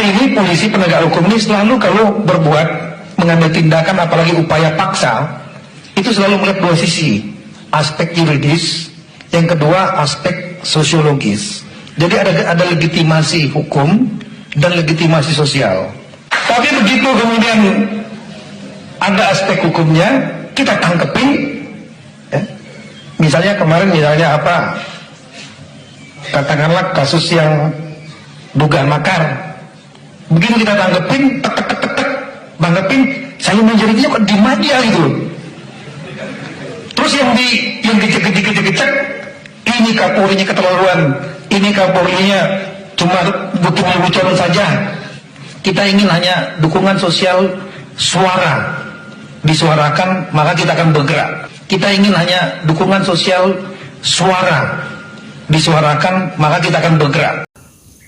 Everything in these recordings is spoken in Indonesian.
ini polisi penegak hukum ini selalu kalau berbuat mengambil tindakan apalagi upaya paksa itu selalu melihat dua sisi, aspek yuridis, yang kedua aspek sosiologis. Jadi ada legitimasi hukum dan legitimasi sosial. Tapi begitu kemudian ada aspek hukumnya, kita tangkepin. Ya. Misalnya kemarin apa? Katakanlah kasus yang dugaan makar. Begitu kita tangkepin, tangkepin, saya menjadi kok di media gitu. Terus yang dicek, ini Kapolrinya keterlaluan, ini Kapolrinya cuma butuh bocoran saja. Kita ingin hanya dukungan sosial, suara disuarakan maka kita akan bergerak. Kita ingin hanya dukungan sosial, suara disuarakan maka kita akan bergerak.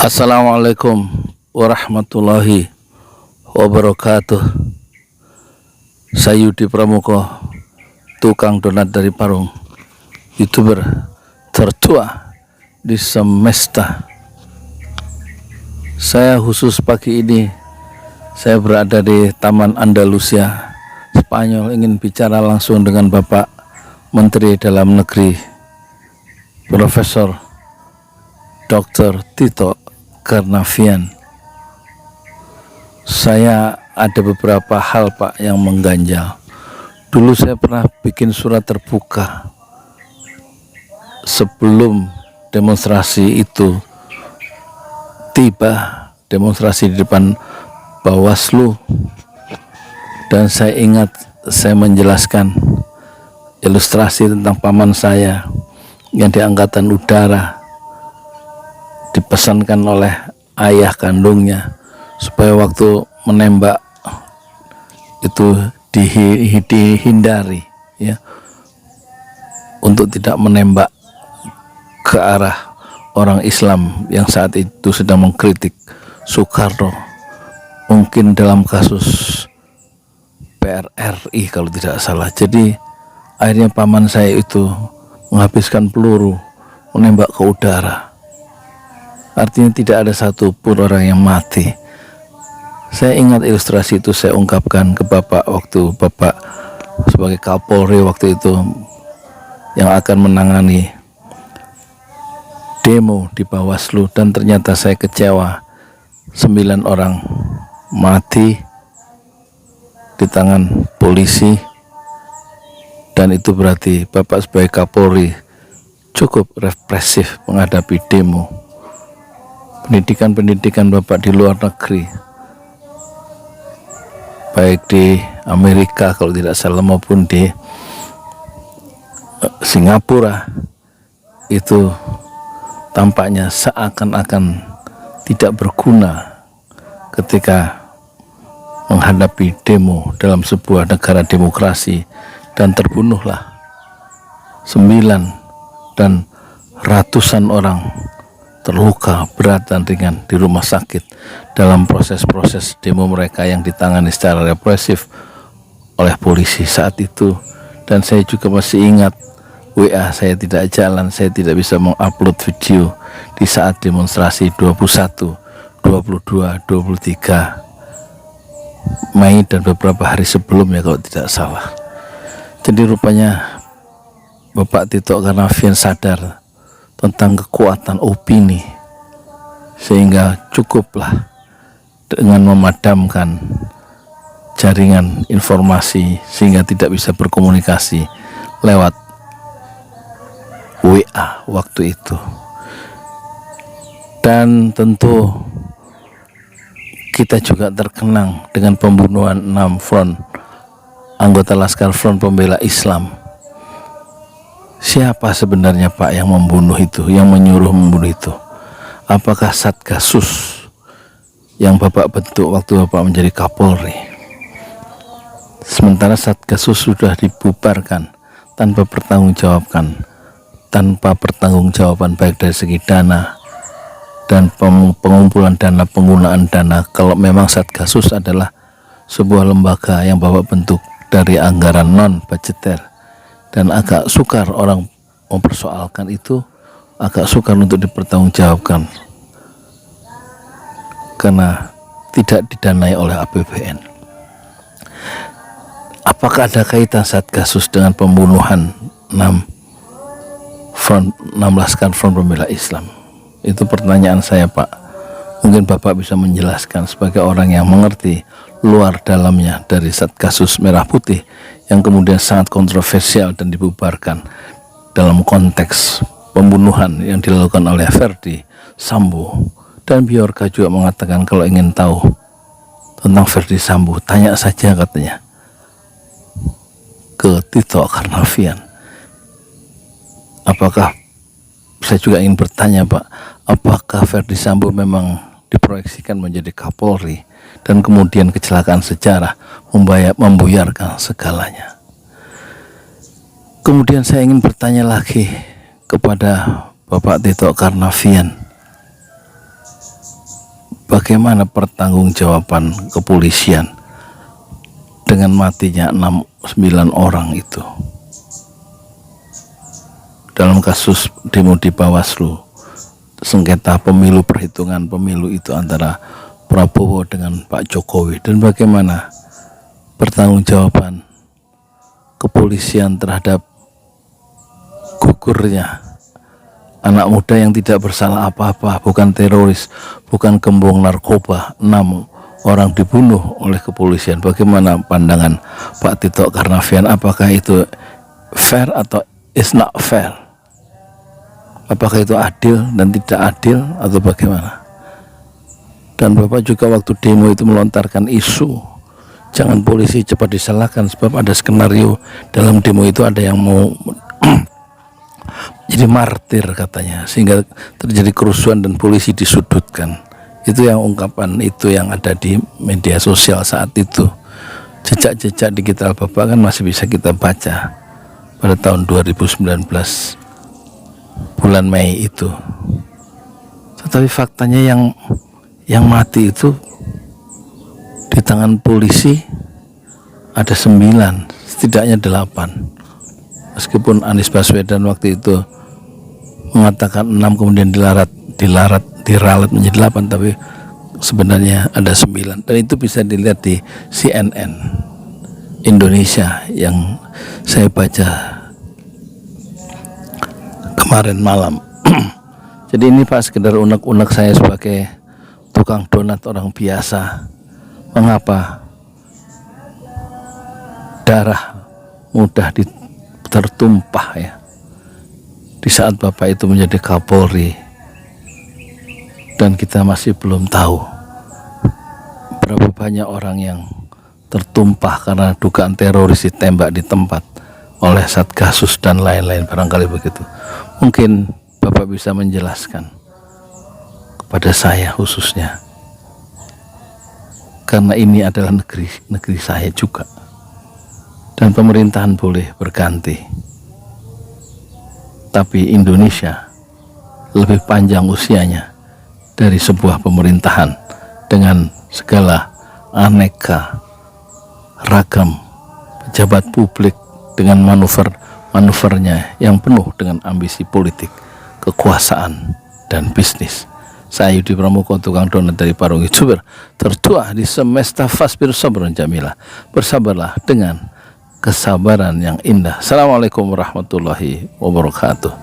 Assalamualaikum warahmatullahi wabarakatuh. Saya Yudi Pramuko, tukang donat dari Parung, YouTuber tertua di semesta. Saya khusus pagi ini saya berada di Taman Andalusia Spanyol, ingin bicara langsung dengan Bapak Menteri Dalam Negeri Profesor Dr. Tito Karnavian. Saya ada beberapa hal Pak yang mengganjal. Dulu saya pernah bikin surat terbuka sebelum demonstrasi itu tiba, demonstrasi di depan Bawaslu, dan saya ingat saya menjelaskan ilustrasi tentang paman saya yang di Angkatan Udara dipesankan oleh ayah kandungnya supaya waktu menembak itu dihindari, ya, untuk tidak menembak ke arah orang Islam yang saat itu sedang mengkritik Soekarno, mungkin dalam kasus PRRI kalau tidak salah. Jadi akhirnya paman saya itu menghabiskan peluru, menembak ke udara. Artinya tidak ada satupun orang yang mati. Saya ingat ilustrasi itu saya ungkapkan ke Bapak waktu Bapak sebagai Kapolri waktu itu yang akan menangani demo di Bawaslu, dan ternyata saya kecewa, 9 orang mati di tangan polisi, dan itu berarti Bapak sebagai Kapolri cukup represif menghadapi demo. Pendidikan Bapak di luar negeri, baik di Amerika kalau tidak salah maupun di Singapura, itu tampaknya seakan-akan tidak berguna ketika menghadapi demo dalam sebuah negara demokrasi, dan terbunuhlah 9 dan ratusan orang terluka berat dan ringan di rumah sakit dalam proses-proses demo mereka yang ditangani secara represif oleh polisi saat itu. Dan saya juga masih ingat WA saya tidak jalan, saya tidak bisa mengupload video di saat demonstrasi 21, 22, 23 Mei dan beberapa hari sebelumnya kalau tidak salah. Jadi rupanya Bapak Tito Karnavian sadar tentang kekuatan opini, sehingga cukuplah dengan memadamkan jaringan informasi sehingga tidak bisa berkomunikasi lewat WA waktu itu. Dan tentu kita juga terkenang dengan pembunuhan 6 anggota Laskar Front Pembela Islam. Siapa sebenarnya Pak yang membunuh itu, yang menyuruh membunuh itu? Apakah Satgasus yang Bapak bentuk waktu Bapak menjadi Kapolri? Sementara Satgasus sudah dibubarkan tanpa pertanggungjawaban baik dari segi dana dan pengumpulan dana, penggunaan dana. Kalau memang Satgasus adalah sebuah lembaga yang Bapak bentuk dari anggaran non budgeter, dan agak sukar orang mempersoalkan itu, agak sukar untuk dipertanggungjawabkan, karena tidak didanai oleh APBN. Apakah ada kaitan Satgasus dengan pembunuhan 16 Front Pembela Islam? Itu pertanyaan saya, Pak. Mungkin Bapak bisa menjelaskan sebagai orang yang mengerti luar dalamnya dari Satgasus Merah Putih yang kemudian sangat kontroversial dan dibubarkan dalam konteks pembunuhan yang dilakukan oleh Verdi Sambo. Dan Biorka juga mengatakan kalau ingin tahu tentang Verdi Sambo, tanya saja katanya ke Tito Karnavian. Apakah, saya juga ingin bertanya Pak, apakah Verdi Sambo memang diproyeksikan menjadi Kapolri dan kemudian kecelakaan sejarah membuyarkan segalanya? Kemudian saya ingin bertanya lagi kepada Bapak Tito Karnavian, bagaimana pertanggungjawaban kepolisian dengan matinya 9 orang itu dalam kasus demo di Bawaslu, sengketa pemilu, perhitungan pemilu itu antara Prabowo dengan Pak Jokowi, dan bagaimana pertanggungjawaban kepolisian terhadap gugurnya anak muda yang tidak bersalah apa-apa, bukan teroris, bukan gembong narkoba, 6 orang dibunuh oleh kepolisian. Bagaimana pandangan Pak Tito Karnavian? Apakah itu fair atau is not fair? Apakah itu adil dan tidak adil atau bagaimana? Dan Bapak juga waktu demo itu melontarkan isu jangan polisi cepat disalahkan, sebab ada skenario dalam demo itu ada yang mau jadi martir katanya, sehingga terjadi kerusuhan dan polisi disudutkan. Itu yang ungkapan itu yang ada di media sosial saat itu. Jejak-jejak digital Bapak kan masih bisa kita baca pada tahun 2019 bulan Mei itu. Tetapi faktanya yang mati itu di tangan polisi ada 9, setidaknya 8. Meskipun Anies Baswedan waktu itu mengatakan 6, kemudian diralat menjadi 8, tapi sebenarnya ada 9. Dan itu bisa dilihat di CNN Indonesia yang saya baca kemarin malam. Jadi ini Pak, sekedar unek-unek saya sebagai tukang donat orang biasa. Mengapa darah mudah tertumpah ya di saat Bapak itu menjadi Kapolri, dan kita masih belum tahu berapa banyak orang yang tertumpah karena dugaan teroris ditembak di tempat oleh Satgasus dan lain-lain, barangkali begitu. Mungkin Bapak bisa menjelaskan kepada saya khususnya, karena ini adalah negeri saya juga, dan pemerintahan boleh berganti, tapi Indonesia lebih panjang usianya dari sebuah pemerintahan dengan segala aneka ragam pejabat publik dengan manuvernya yang penuh dengan ambisi politik, kekuasaan, dan bisnis. Saya Yudi Pramuko, tukang donat dari Parung Youtuber, tertua di semesta Fasbir Sabron Jamilah. Bersabarlah dengan kesabaran yang indah. Assalamualaikum warahmatullahi wabarakatuh.